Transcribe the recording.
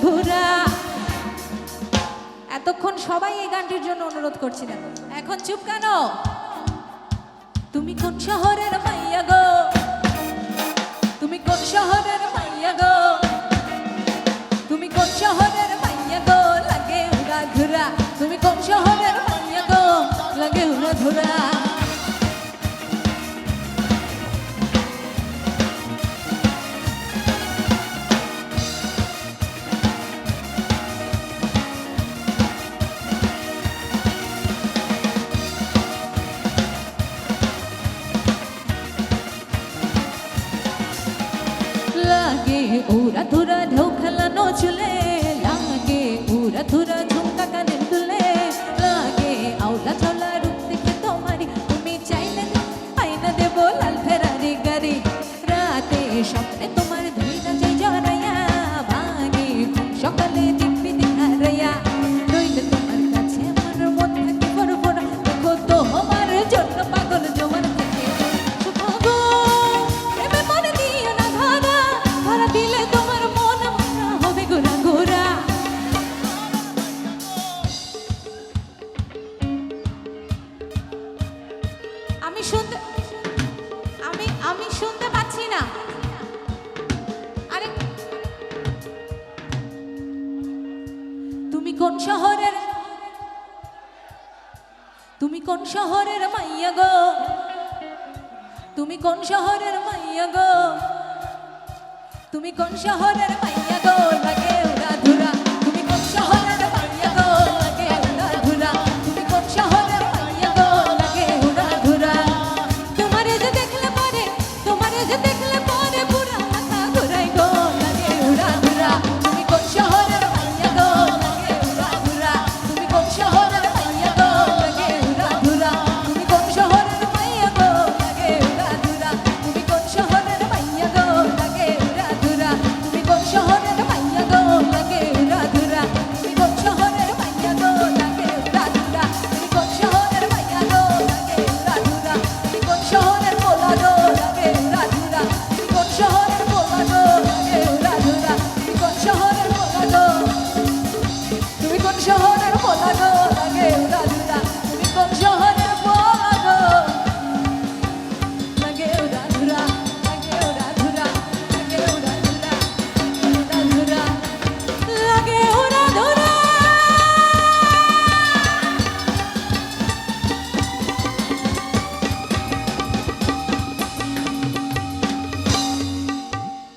ঘোরা। এতক্ষণ সবাই এই গানটির জন্য অনুরোধ করছিলেন, এখন চুপ কেন? তুমি কোন শহরের মাইয়া গো, তুমি কোন শহরের মাইয়া গো, তুমি কোন শহরের মাইয়া গো, লাগে উড়া ধুরা। তুমি কোন শহরের মাইয়া গো, লাগে উড়া ধুরা। লাগে উড়া ধুরা ঢেউ খেলানো চুলে, লাগে উড়া ধুরা ঝুমকা কানের দুলে, লাগে আওলা ঝোলা রূপ দেখে তোমারি, তুমি চাইলে আইনা দেব লাল ফেরারি গাড়ি। রাতে স্বপ্নে তোমার ধীরা যাই জড়াইয়া, ভাগে ঘুম সকালে দিব্যি দিহারাইয়া, রইলে তোমার কাছে আমার মন থাকে ফরফরা। দেখো তো আমার জন্য পাগল জোয়ার থেকে ভাগো, প্রেমে মনে দিও না ধরা, ধরা দিলে তোমার মন আমার হবে গোরা গোরা। আমি শুনতে আমি শুনতে পাচ্ছি না। আরে তুমি কোন শহরের, তুমি কোন শহরের মাইয়া গো, তুমি কোন শহরের মাইয়া গো, তুমি কোন শহরের মাইয়া গো,